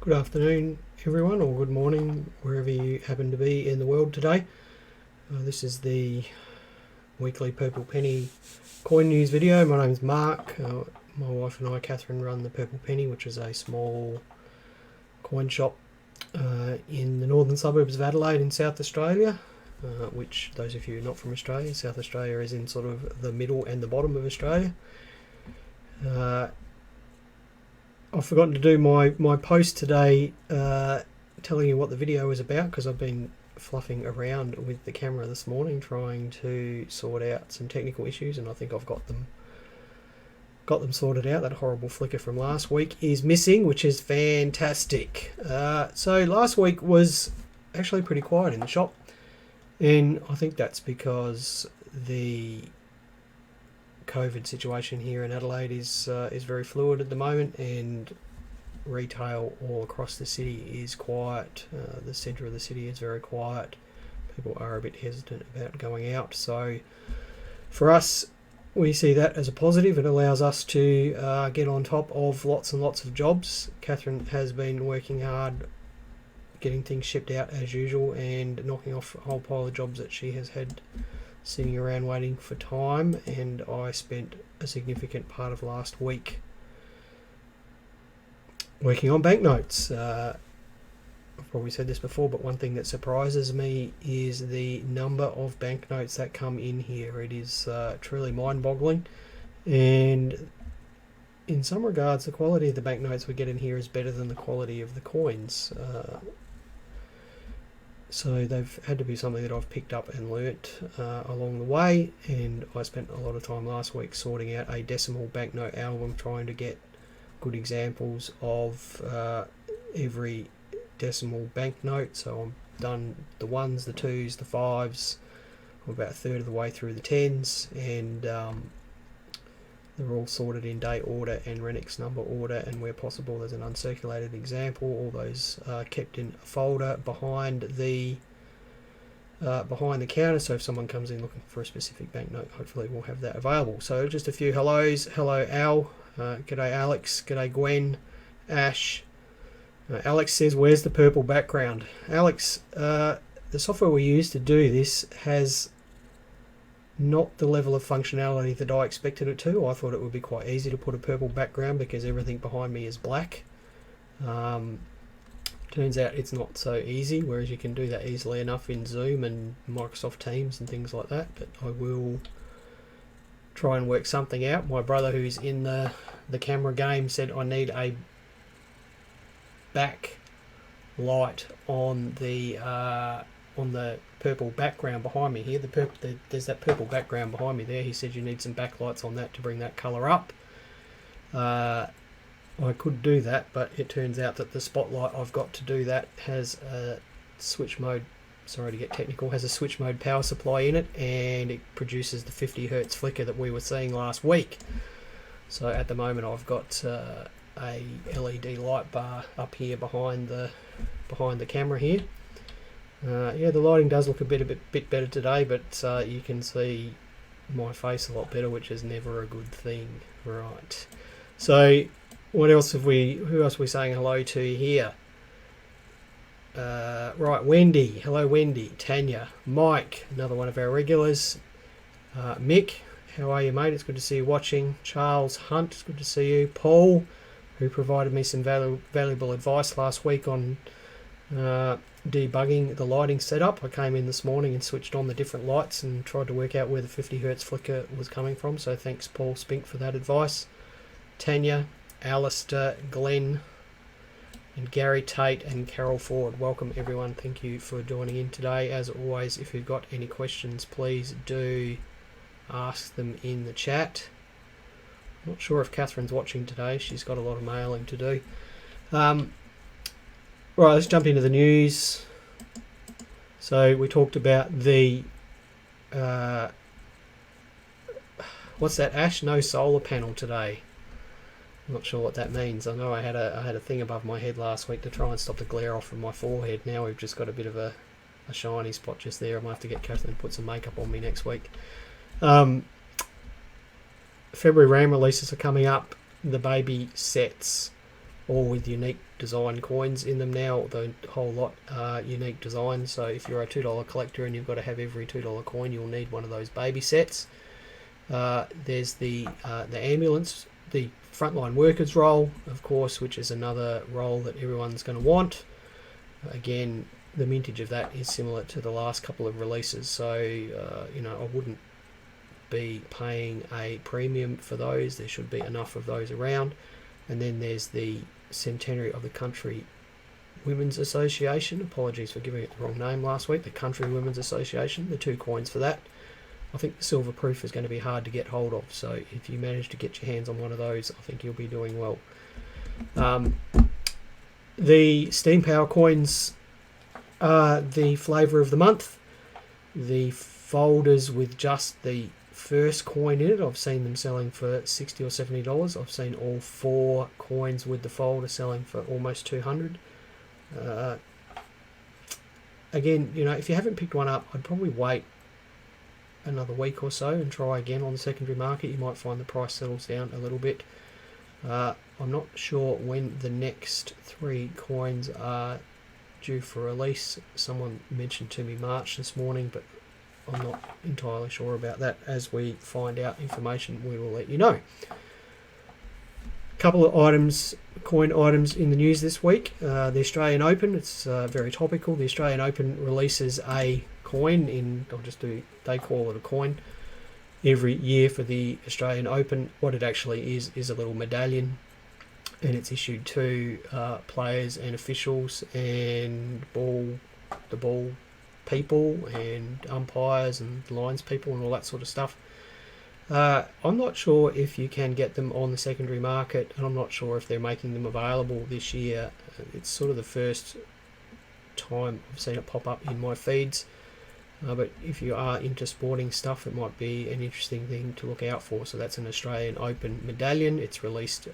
Good afternoon, everyone, or good morning, wherever you happen to be in the world today. This is the weekly Purple Penny coin news video. My name's Mark. My wife and I, Catherine, run the Purple Penny, which is a small coin shop in the northern suburbs of Adelaide in South Australia, which, those of you not from Australia, South Australia is in sort of the middle and the bottom of Australia. I've forgotten to do my post today telling you what the video is about, because I've been fluffing around with the camera this morning trying to sort out some technical issues, and I think I've got them sorted out. That horrible flicker from last week is missing, which is fantastic. So last week was actually pretty quiet in the shop, and I think that's because the COVID situation here in Adelaide is very fluid at the moment, and retail all across the city is quiet. The centre of the city is very quiet. People are a bit hesitant about going out, so for us, we see that as a positive. It allows us to get on top of lots and lots of jobs. Catherine has been working hard getting things shipped out as usual and knocking off a whole pile of jobs that she has had sitting around waiting for time, and I spent a significant part of last week working on banknotes. I've probably said this before, but one thing that surprises me is the number of banknotes that come in here. It is truly mind-boggling, and in some regards the quality of the banknotes we get in here is better than the quality of the coins. So they've had to be something that I've picked up and learnt along the way, and I spent a lot of time last week sorting out a decimal banknote album, trying to get good examples of every decimal banknote. So I've done the ones, the twos, the fives. I'm about a third of the way through the tens, and they're all sorted in date order and Renix number order, and where possible there's an uncirculated example. All those are kept in a folder behind the counter, so if someone comes in looking for a specific banknote, hopefully we'll have that available. So just a few hellos. Hello Al, g'day Alex, g'day Gwen, Ash. Alex says, where's the purple background? Alex, the software we use to do this has not the level of functionality that I expected it to. I thought it would be quite easy to put a purple background because everything behind me is black. Turns out it's not so easy, whereas you can do that easily enough in Zoom and Microsoft Teams and things like that. But I will try and work something out. My brother, who's in the camera game, said I need a back light on the purple background behind me here. There's that purple background behind me there. He said you need some backlights on that to bring that colour up. I could do that, but it turns out that the spotlight I've got to do that has a switch mode, sorry to get technical, has a switch mode power supply in it, and it produces the 50 hertz flicker that we were seeing last week. So at the moment I've got a LED light bar up here behind the camera here. Yeah, the lighting does look a bit better today, but you can see my face a lot better, which is never a good thing. Right. So who else are we saying hello to here? Right, Wendy. Hello Wendy. Tanya. Mike, another one of our regulars. Mick, how are you, mate? It's good to see you watching. Charles Hunt, it's good to see you. Paul, who provided me some valuable advice last week on debugging the lighting setup. I came in this morning and switched on the different lights and tried to work out where the 50 hertz flicker was coming from, so thanks Paul Spink for that advice. Tanya, Alistair, Glenn, and Gary Tate and Carol Ford, welcome everyone. Thank you for joining in today. As always, if you've got any questions, please do ask them in the chat. Not sure if Catherine's watching today. She's got a lot of mailing to do. Right, let's jump into the news. So we talked about the what's that, Ash? No solar panel today. I'm not sure what that means. I know I had a thing above my head last week to try and stop the glare off from my forehead. Now we've just got a bit of a shiny spot just there. I might have to get Catherine to put some makeup on me next week. February RAM releases are coming up. The baby sets all with unique design coins in them now. The whole lot are unique designs, so if you're a $2 collector and you've got to have every $2 coin, you'll need one of those baby sets. There's the ambulance, the frontline workers roll, of course, which is another roll that everyone's going to want. Again, the mintage of that is similar to the last couple of releases, so I wouldn't be paying a premium for those. There should be enough of those around. And then there's the Centenary of the Country Women's Association. Apologies for giving it the wrong name last week. The Country Women's Association, the 2 coins for that. I think the silver proof is going to be hard to get hold of, so if you manage to get your hands on one of those, I think you'll be doing well. The Steam Power coins are the flavour of the month. The folders with just the first coin in it, I've seen them selling for $60 or $70. I've seen all 4 coins with the folder selling for almost $200. Again, if you haven't picked one up, I'd probably wait another week or so and try again on the secondary market. You might find the price settles down a little bit. I'm not sure when the next 3 coins are due for release. Someone mentioned to me March this morning, but I'm not entirely sure about that. As we find out information, we will let you know. A couple of coin items in the news this week. The Australian Open, it's very topical. The Australian Open releases a coin they call it a coin every year for the Australian Open. What it actually is a little medallion, and it's issued to players and officials and the ball people and umpires and lines people and all that sort of stuff. I'm not sure if you can get them on the secondary market, and I'm not sure if they're making them available this year. It's sort of the first time I've seen it pop up in my feeds. But if you are into sporting stuff, it might be an interesting thing to look out for. So that's an Australian Open medallion. It's released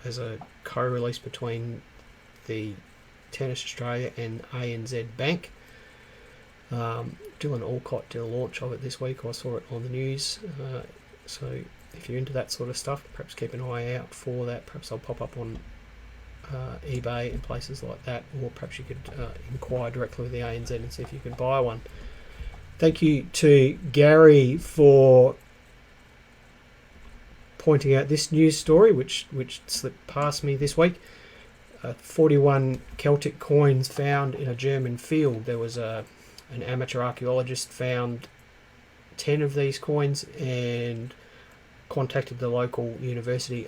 as a co-release between the Tennis Australia and ANZ Bank. Dylan Alcott did a launch of it this week. I saw it on the news. So if you're into that sort of stuff, perhaps keep an eye out for that. Perhaps I'll pop up on eBay and places like that, or perhaps you could inquire directly with the ANZ and see if you can buy one. Thank you to Gary for pointing out this news story, which slipped past me this week. 41 Celtic coins found in a German field. There was an amateur archaeologist found 10 of these coins and contacted the local university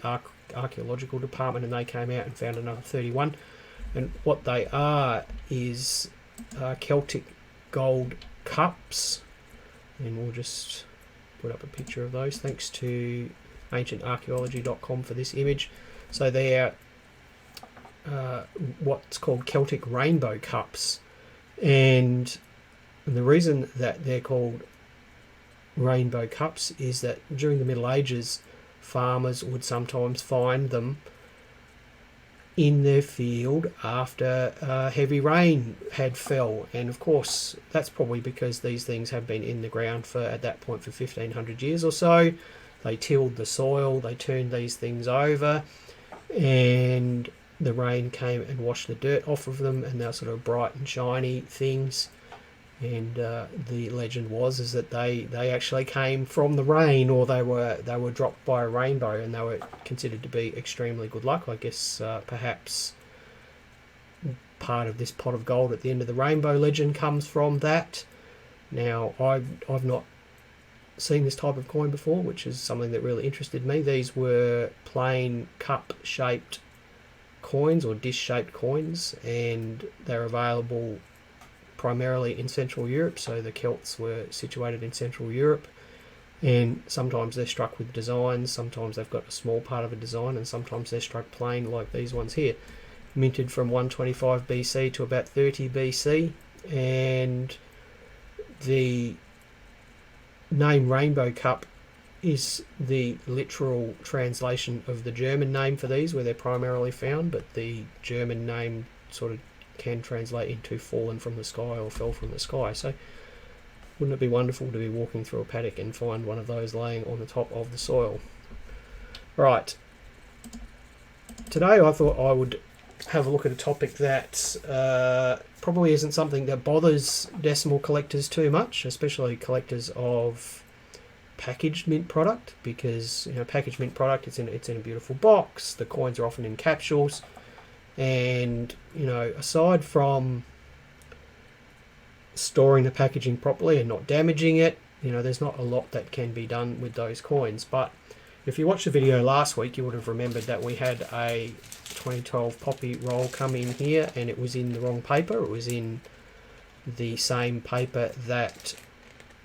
archaeological department, and they came out and found another 31. And what they are is Celtic gold cups, and we'll just put up a picture of those. Thanks to ancientarchaeology.com for this image. So they're what's called Celtic rainbow cups, and the reason that they're called rainbow cups is that during the Middle Ages, farmers would sometimes find them in their field after heavy rain had fell, and of course that's probably because these things have been in the ground for, at that point, for 1500 years or so. They tilled the soil, they turned these things over, and the rain came and washed the dirt off of them, and they're sort of bright and shiny things. And the legend is that they actually came from the rain, or they were dropped by a rainbow, and they were considered to be extremely good luck. I guess perhaps part of this pot of gold at the end of the rainbow legend comes from that. Now, I've not seen this type of coin before, which is something that really interested me. These were plain cup-shaped coins, or dish-shaped coins, and they're available primarily in Central Europe. So the Celts were situated in Central Europe, and sometimes they're struck with designs, sometimes they've got a small part of a design, and sometimes they're struck plain like these ones here. Minted from 125 BC to about 30 BC, and the name Rainbow Cup is the literal translation of the German name for these, where they're primarily found, but the German name sort of can translate into fallen from the sky or fell from the sky. So wouldn't it be wonderful to be walking through a paddock and find one of those laying on the top of the soil? Right, today I thought I would have a look at a topic that probably isn't something that bothers decimal collectors too much, especially collectors of packaged mint product, because packaged mint product, it's in a beautiful box. The coins are often in capsules, and aside from storing the packaging properly and not damaging it, there's not a lot that can be done with those coins. But if you watched the video last week, you would have remembered that we had a 2012 poppy roll come in here, and it was in the wrong paper. It was in the same paper that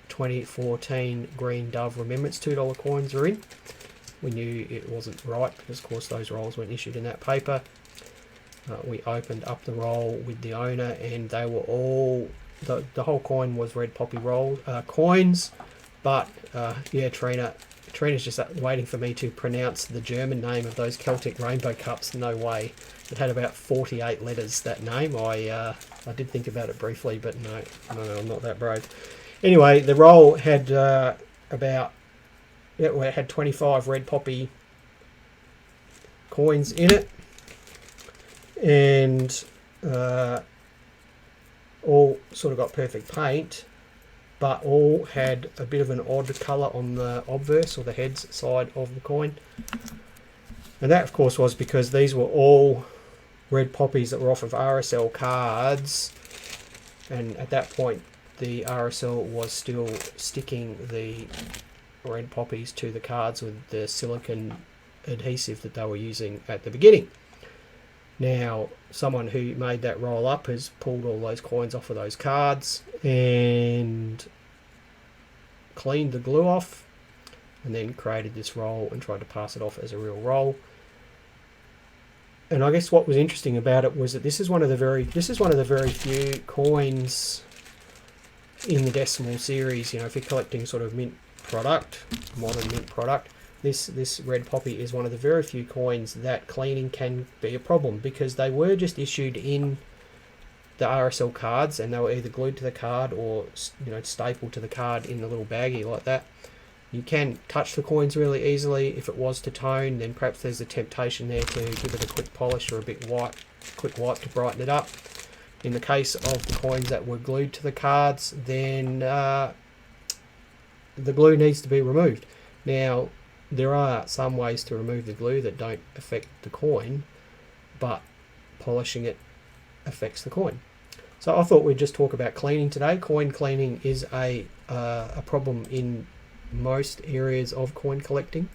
2014 Green Dove Remembrance $2 coins are in. We knew it wasn't right because, of course, those rolls weren't issued in that paper. We opened up the roll with the owner, and they were all, the whole coin was red poppy roll coins. But yeah, Trina's just waiting for me to pronounce the German name of those Celtic rainbow cups. No way. It had about 48 letters, that name. I did think about it briefly, but no, I'm not that brave. Anyway, the roll had it had 25 red poppy coins in it, and all sort of got perfect paint, but all had a bit of an odd colour on the obverse, or the heads side of the coin. And that, of course, was because these were all red poppies that were off of RSL cards, and at that point the RSL was still sticking the red poppies to the cards with the silicone adhesive that they were using at the beginning. Now, someone who made that roll up has pulled all those coins off of those cards and cleaned the glue off, and then created this roll and tried to pass it off as a real roll. And I guess what was interesting about it was that this is one of the very few coins in the decimal series. If you're collecting sort of mint product, modern mint product, this red poppy is one of the very few coins that cleaning can be a problem, because they were just issued in the RSL cards, and they were either glued to the card or stapled to the card in the little baggie like that. You can touch the coins really easily. If it was to tone, then perhaps there's a temptation there to give it a quick polish or a quick wipe to brighten it up. In the case of the coins that were glued to the cards, then the glue needs to be removed. Now, there are some ways to remove the glue that don't affect the coin, but polishing it affects the coin. So I thought we'd just talk about cleaning today. Coin cleaning is a problem in most areas of coin collecting,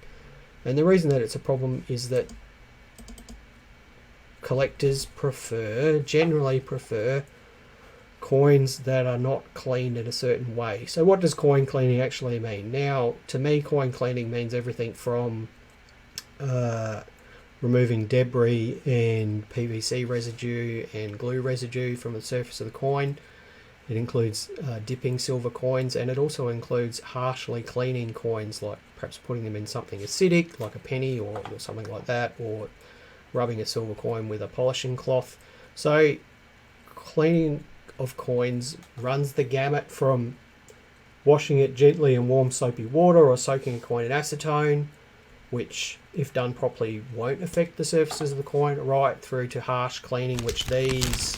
and the reason that it's a problem is that collectors generally prefer coins that are not cleaned in a certain way. So what does coin cleaning actually mean? Now, to me, coin cleaning means everything from removing debris and PVC residue and glue residue from the surface of the coin. It includes dipping silver coins, and it also includes harshly cleaning coins, like perhaps putting them in something acidic like a penny or something like that, or rubbing a silver coin with a polishing cloth. So cleaning of coins runs the gamut from washing it gently in warm soapy water, or soaking a coin in acetone, which if done properly won't affect the surfaces of the coin, right through to harsh cleaning, which these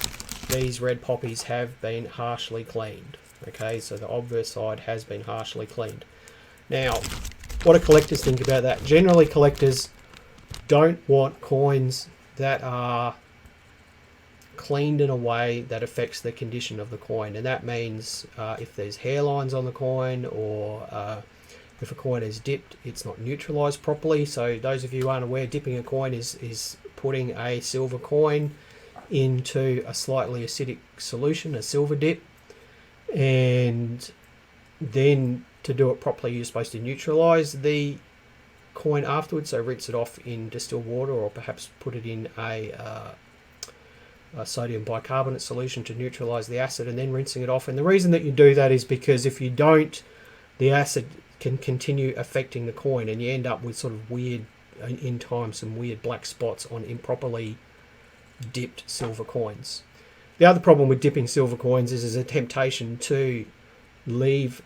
red poppies have been harshly cleaned. Okay, so the obverse side has been harshly cleaned. Now, what do collectors think about that? Generally, collectors don't want coins that are cleaned in a way that affects the condition of the coin, and that means if there's hairlines on the coin, or if a coin is dipped, it's not neutralized properly. So those of you who aren't aware, dipping a coin is putting a silver coin into a slightly acidic solution, a silver dip, and then to do it properly you're supposed to neutralize the coin afterwards. So rinse it off in distilled water, or perhaps put it in a sodium bicarbonate solution to neutralize the acid, and then rinsing it off. And the reason that you do that is because if you don't, the acid can continue affecting the coin, and you end up with sort of weird, in time, some weird black spots on improperly dipped silver coins. The other problem with dipping silver coins is there's a temptation to leave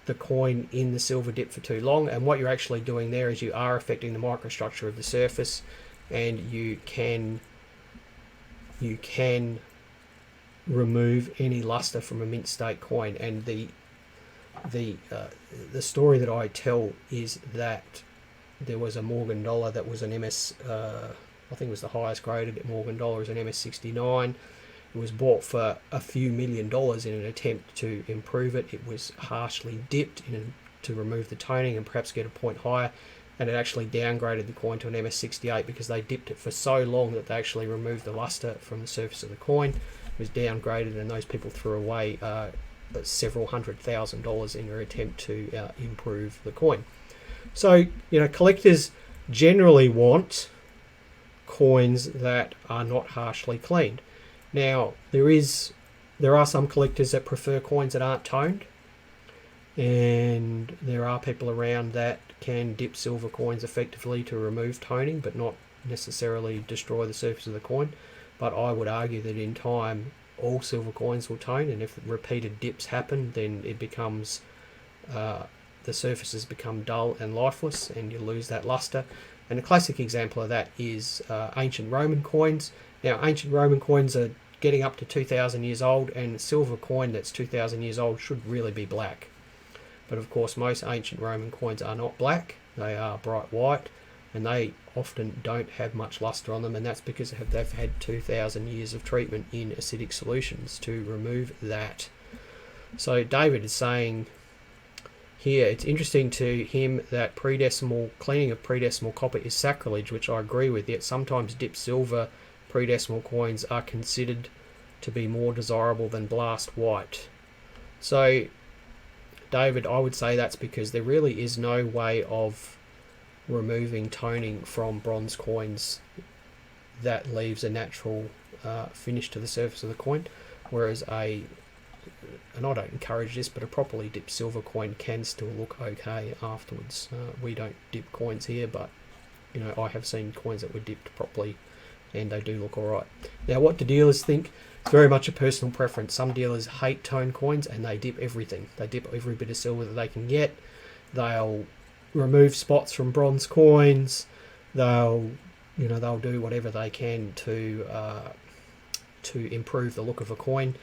the coin in the silver dip for too long, and what you're actually doing there is you are affecting the microstructure of the surface, and you can you can remove any luster from a mint state coin. And the story that I tell is that there was a Morgan dollar that was an MS, I think it was the highest graded Morgan dollar, is an MS69. It was bought for a few $1,000,000 in an attempt to improve it. It was harshly dipped to remove the toning and perhaps get a point higher, and it actually downgraded the coin to an MS68 because they dipped it for so long that they actually removed the luster from the surface of the coin. It was downgraded, and those people threw away several $100,000 in their attempt to improve the coin. So, collectors generally want coins that are not harshly cleaned. Now, there are some collectors that prefer coins that aren't toned, and there are people around that can dip silver coins effectively to remove toning but not necessarily destroy the surface of the coin. But I would argue that in time all silver coins will tone, and if repeated dips happen, then it becomes the surfaces become dull and lifeless and you lose that luster. And a classic example of that is ancient Roman coins. Now, ancient Roman coins are getting up to 2,000 years old, and a silver coin that's 2,000 years old should really be black. But of course, most ancient Roman coins are not black. They are bright white, and they often don't have much luster on them, and that's because they've had 2,000 years of treatment in acidic solutions to remove that. So David is saying here, it's interesting to him that cleaning of pre-decimal copper is sacrilege, which I agree with, yet sometimes dipped silver pre-decimal coins are considered to be more desirable than blast white. So, David, I would say that's because there really is no way of removing toning from bronze coins that leaves a natural finish to the surface of the coin, whereas and I don't encourage this, but a properly dipped silver coin can still look okay afterwards. We don't dip coins here, but I have seen coins that were dipped properly and they do look alright. Now, what do dealers think? It's very much a personal preference. Some dealers hate tone coins and they dip everything. They dip every bit of silver that they can get. They'll remove spots from bronze coins. They'll do whatever they can to improve the look of a coin.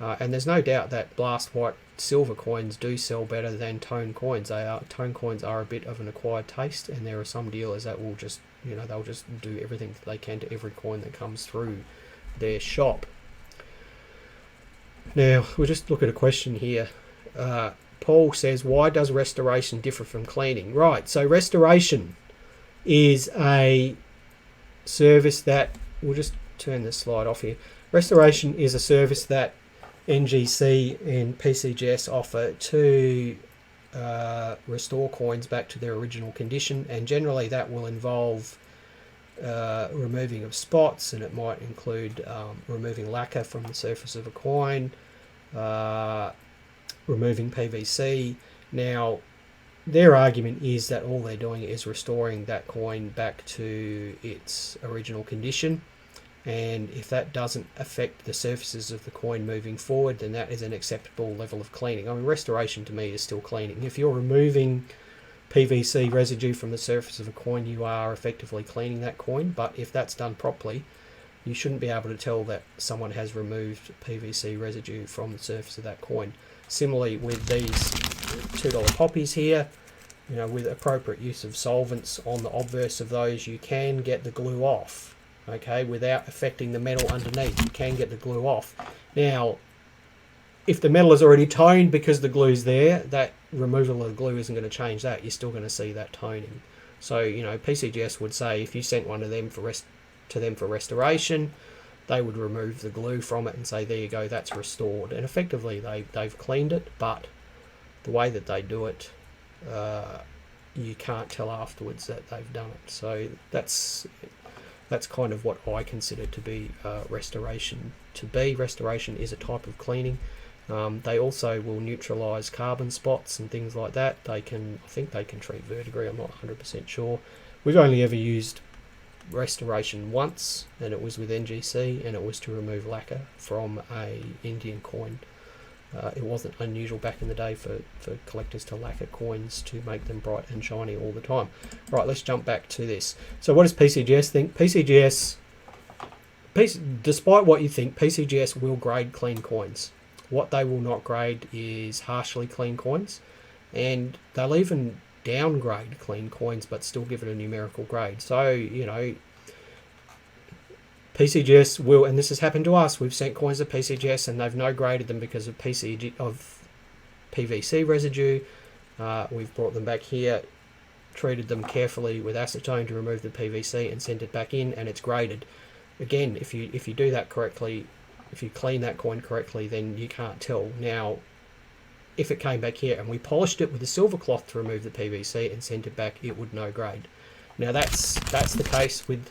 And there's no doubt that blast white silver coins do sell better than tone coins. Tone coins are a bit of an acquired taste, and there are some dealers that will just they'll just do everything that they can to every coin that comes through their shop. Now, we'll just look at a question here. Paul says, why does restoration differ from cleaning? Right, so restoration is a service that, we'll just turn this slide off here. Restoration is a service that NGC and PCGS offer to restore coins back to their original condition, and generally that will involve removing of spots, and it might include removing lacquer from the surface of a coin, removing PVC. Now, their argument is that all they're doing is restoring that coin back to its original condition, and if that doesn't affect the surfaces of the coin moving forward, then that is an acceptable level of cleaning. I mean, restoration to me is still cleaning. If you're removing PVC residue from the surface of a coin, you are effectively cleaning that coin, but if that's done properly, you shouldn't be able to tell that someone has removed PVC residue from the surface of that coin. Similarly with these $2 poppies here, with appropriate use of solvents on the obverse of those, you can get the glue off. Okay, without affecting the metal underneath, you can get the glue off. Now, if the metal is already toned because the glue's there, that removal of the glue isn't going to change that. You're still going to see that toning. So, PCGS would say if you sent one of them for restoration, they would remove the glue from it and say, there you go, that's restored. And effectively, they've cleaned it, but the way that they do it, you can't tell afterwards that they've done it. So that's kind of what I consider to be restoration to be. Restoration is a type of cleaning. They also will neutralise carbon spots and things like that. I think they can treat verdigris. I'm not 100% sure. We've only ever used restoration once, and it was with NGC, and it was to remove lacquer from a Indian coin. It wasn't unusual back in the day for collectors to lacquer coins to make them bright and shiny all the time. Right, let's jump back to this. So what does PCGS think? PCGS despite what you think, PCGS will grade clean coins. What they will not grade is harshly clean coins, and they'll even downgrade clean coins but still give it a numerical grade. So, you know, PCGS will, and this has happened to us, we've sent coins to PCGS and they've no graded them because of PVC residue. We've brought them back here, treated them carefully with acetone to remove the PVC and sent it back in, and it's graded. Again, if you do that correctly, if you clean that coin correctly, then you can't tell. Now, if it came back here and we polished it with a silver cloth to remove the PVC and sent it back, it would no grade. Now that's the case with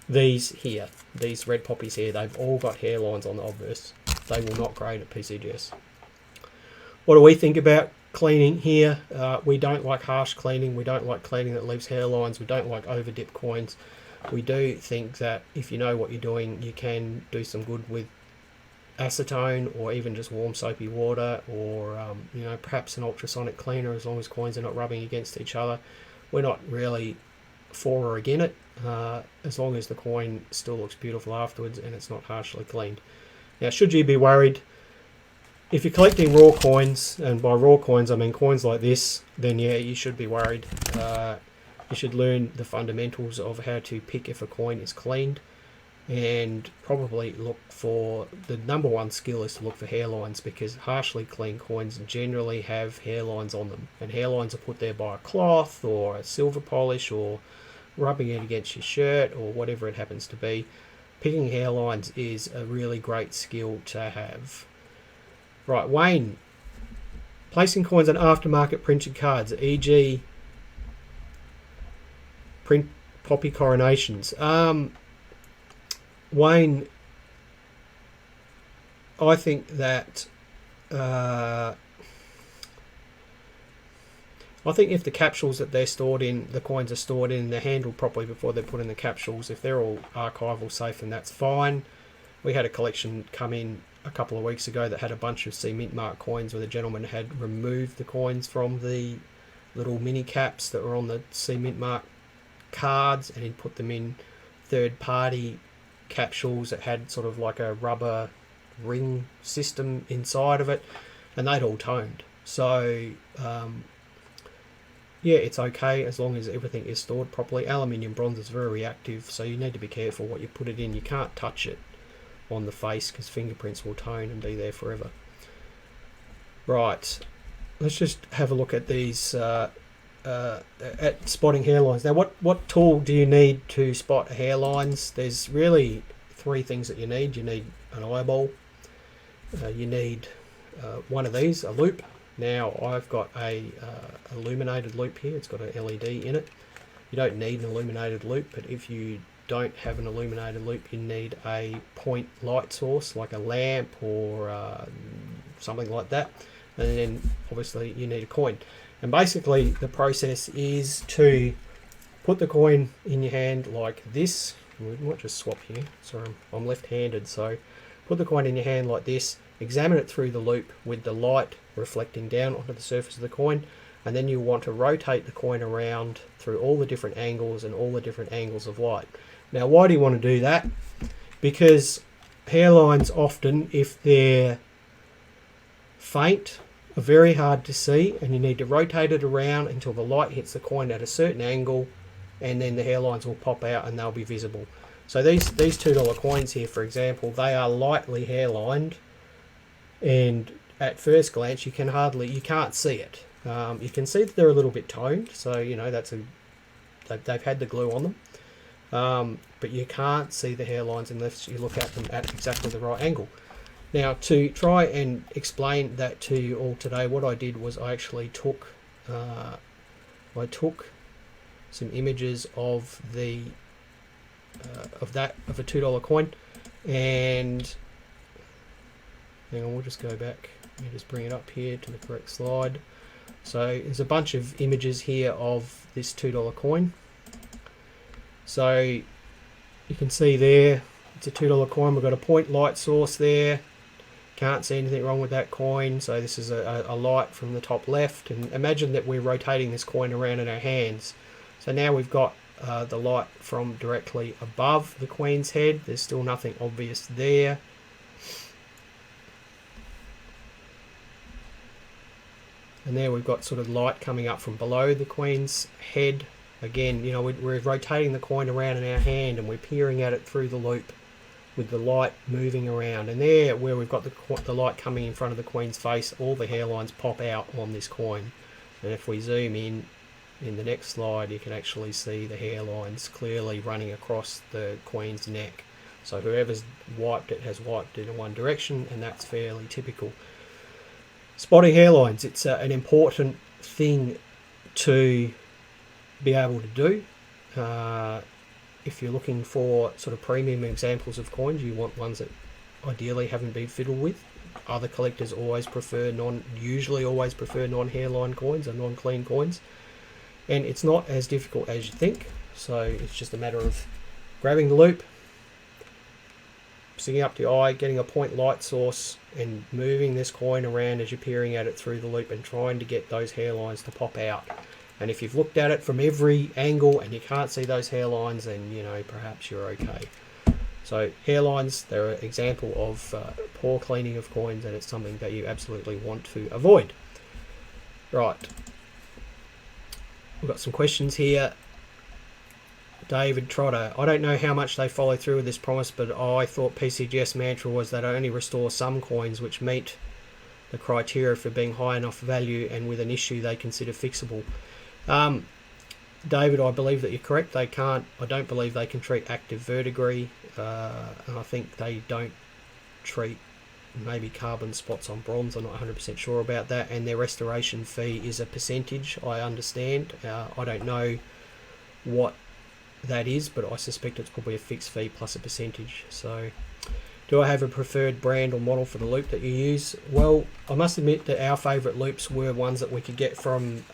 these here, these red poppies here. They've all got hairlines on the obverse. They will not grade at PCGS. What do we think about cleaning here? We don't like harsh cleaning. We don't like cleaning that leaves hairlines. We don't like over dip coins. We do think that if you know what you're doing, you can do some good with acetone or even just warm soapy water, or you know, perhaps an ultrasonic cleaner, as long as coins are not rubbing against each other. We're not really for or against it, as long as the coin still looks beautiful afterwards and it's not harshly cleaned. Now, should you be worried? If you're collecting raw coins, and by raw coins I mean coins like this, then yeah, you should be worried. You should learn the fundamentals of how to pick if a coin is cleaned, and probably look for, the number one skill is to look for hairlines, because harshly clean coins generally have hairlines on them, and hairlines are put there by a cloth or a silver polish or rubbing it against your shirt or whatever it happens to be. Picking hairlines is a really great skill to have. Right, Wayne, placing coins on aftermarket printed cards, e.g. print poppy coronations. Wayne, I think that if the capsules that they're stored in, the coins are stored in, they're handled properly before they're put in the capsules. If they're all archival safe, then that's fine. We had a collection come in a couple of weeks ago that had a bunch of C Mint Mark coins, where the gentleman had removed the coins from the little mini caps that were on the C Mint Mark cards, and he'd put them in third-party capsules that had sort of like a rubber ring system inside of it, and they'd all toned. So yeah, it's okay as long as everything is stored properly. Aluminium bronze is very reactive, so you need to be careful what you put it in. You can't touch it on the face because fingerprints will tone and be there forever. Right, let's just have a look at these at spotting hairlines. Now, what tool do you need to spot hairlines? There's really three things that you need. You need an eyeball, you need one of these, a loop. Now, I've got a illuminated loop here. It's got an LED in it. You don't need an illuminated loop, but if you don't have an illuminated loop, you need a point light source like a lamp or something like that, and then obviously you need a coin. And basically the process is to put the coin in your hand like this. We might just swap here, sorry, I'm left-handed, so put the coin in your hand like this, examine it through the loop with the light reflecting down onto the surface of the coin, and then you want to rotate the coin around through all the different angles and all the different angles of light. Now, why do you want to do that? Because hairlines often, if they're faint, are very hard to see, and you need to rotate it around until the light hits the coin at a certain angle, and then the hairlines will pop out and they'll be visible. So these $2 coins here, for example, they are lightly hairlined, and at first glance you can't see it. You can see that they're a little bit toned, so you know they've had the glue on them. But you can't see the hairlines unless you look at them at exactly the right angle. Now, to try and explain that to you all today, what I did was I actually took some images of a $2 coin, and hang on, we'll just go back and just bring it up here to the correct slide. So there's a bunch of images here of this $2 coin. So you can see there, it's a $2 coin. We've got a point light source there. Can't see anything wrong with that coin. So this is a light from the top left. And imagine that we're rotating this coin around in our hands. So now we've got the light from directly above the Queen's head. There's still nothing obvious there. And there we've got sort of light coming up from below the Queen's head. Again, you know, we're rotating the coin around in our hand and we're peering at it through the loop with the light moving around. And there, where we've got the light coming in front of the Queen's face, all the hairlines pop out on this coin. And if we zoom in the next slide, you can actually see the hairlines clearly running across the Queen's neck. So whoever's wiped it has wiped it in one direction, and that's fairly typical. Spotting hairlines, it's an important thing to be able to do. If you're looking for sort of premium examples of coins, you want ones that ideally haven't been fiddled with. Other collectors usually always prefer non-hairline coins or non-clean coins. And it's not as difficult as you think. So it's just a matter of grabbing the loop, sticking up to your eye, getting a point light source, and moving this coin around as you're peering at it through the loop and trying to get those hairlines to pop out. And if you've looked at it from every angle and you can't see those hairlines, then, you know, perhaps you're okay. So hairlines, they're an example of poor cleaning of coins, and it's something that you absolutely want to avoid. Right. We've got some questions here. David Trotter, I don't know how much they follow through with this promise, but I thought PCGS mantra was that I only restore some coins which meet the criteria for being high enough value and with an issue they consider fixable. David, I believe that you're correct. I don't believe they can treat active verdigris, and I think they don't treat maybe carbon spots on bronze. I'm not 100% sure about that, and their restoration fee is a percentage, I understand. I don't know what that is, but I suspect it's probably a fixed fee plus a percentage. So do I have a preferred brand or model for the loop that you use? Well, I must admit that our favourite loops were ones that we could get from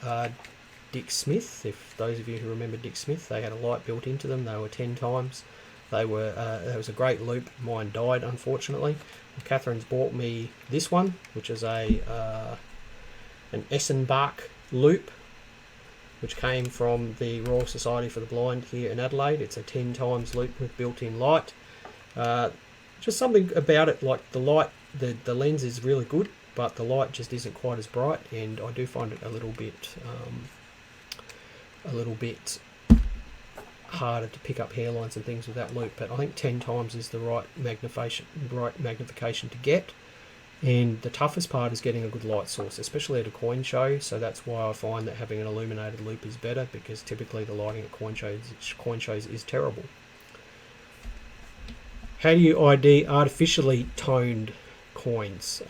Dick Smith. If those of you who remember Dick Smith, they had a light built into them. They were 10 times. That was a great loop. Mine died, unfortunately. Catherine's bought me this one, which is an Essenbach loop, which came from the Royal Society for the Blind here in Adelaide. It's a 10 times loop with built-in light. Just something about it, like the light, the lens is really good, but the light just isn't quite as bright, and I do find it a little bit harder to pick up hairlines and things with that loop. But I think 10 times is the right magnification to get. And the toughest part is getting a good light source, especially at a coin show. So that's why I find that having an illuminated loop is better, because typically the lighting at coin shows is terrible. How do you ID artificially toned coins?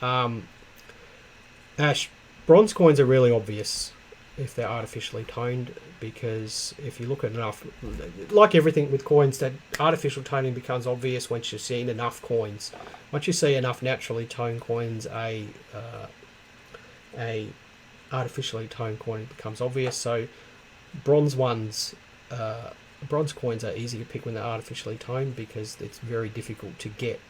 Ash, bronze coins are really obvious if they're artificially toned, because if you look at enough, like everything with coins, that artificial toning becomes obvious once you've seen enough coins. Once you see enough naturally toned coins, a artificially toned coin becomes obvious. So bronze coins are easy to pick when they're artificially toned, because it's very difficult to get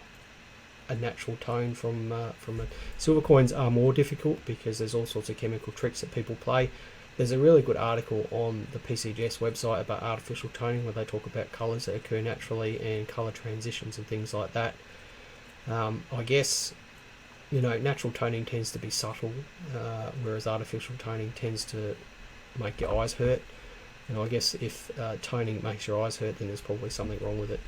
a natural tone from it. Silver coins are more difficult because there's all sorts of chemical tricks that people play. There's a really good article on the PCGS website about artificial toning, where they talk about colours that occur naturally and colour transitions and things like that. I guess, you know, natural toning tends to be subtle, whereas artificial toning tends to make your eyes hurt. And I guess if toning makes your eyes hurt, then there's probably something wrong with it.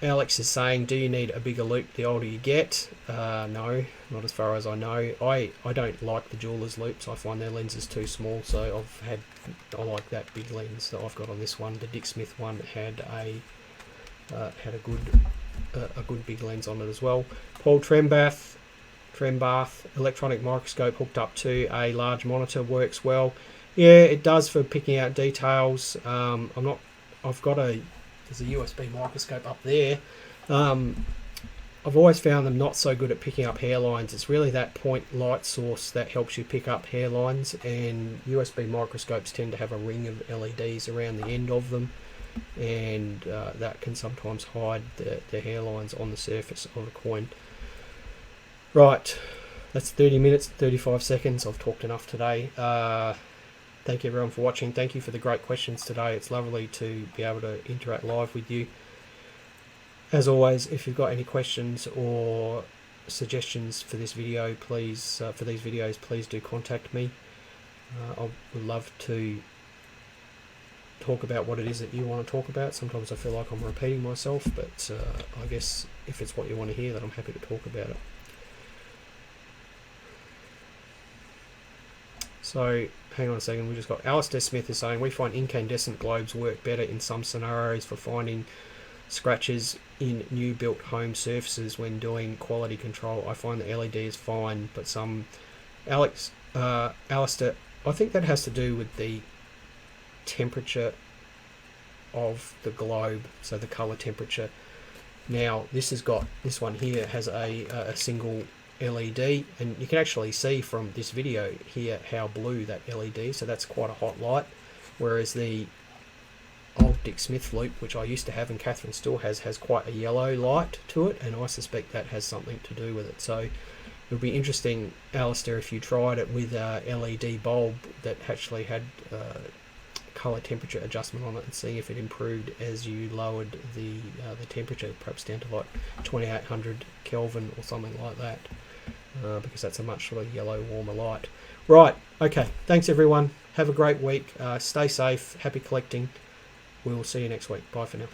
Alex is saying, do you need a bigger loop the older you get? No, not as far as I know. I don't like the jeweller's loops. I find their lenses too small, so I like that big lens that I've got on this one. The Dick Smith one had a good big lens on it as well. Paul Trembath, electronic microscope hooked up to a large monitor works well. Yeah, it does for picking out details. There's a USB microscope up there. I've always found them not so good at picking up hairlines. It's really that point light source that helps you pick up hairlines, and USB microscopes tend to have a ring of LEDs around the end of them, and that can sometimes hide the hairlines on the surface of a coin. Right, that's 30 minutes, 35 seconds. I've talked enough today. thank you everyone for watching. Thank you for the great questions today. It's lovely to be able to interact live with you. As always, if you've got any questions or suggestions for this video, please for these videos, please do contact me. I would love to talk about what it is that you want to talk about. Sometimes I feel like I'm repeating myself, but I guess if it's what you want to hear, then I'm happy to talk about it. So hang on a second, we just got Alistair Smith is saying, we find incandescent globes work better in some scenarios for finding scratches in new built home surfaces when doing quality control. I find the LED is fine, but some Alistair, I think that has to do with the temperature of the globe, so the color temperature. Now this one here has a single LED, and you can actually see from this video here how blue that LED, so that's quite a hot light, whereas the old Dick Smith loop, which I used to have and Catherine still has quite a yellow light to it, and I suspect that has something to do with it. So it would be interesting, Alistair, if you tried it with a LED bulb that actually had color temperature adjustment on it, and see if it improved as you lowered the temperature, perhaps down to like 2800 Kelvin or something like that, because that's a much sort of yellow warmer light. Right, okay, thanks everyone, have a great week, stay safe, happy collecting. We'll see you next week. Bye for now.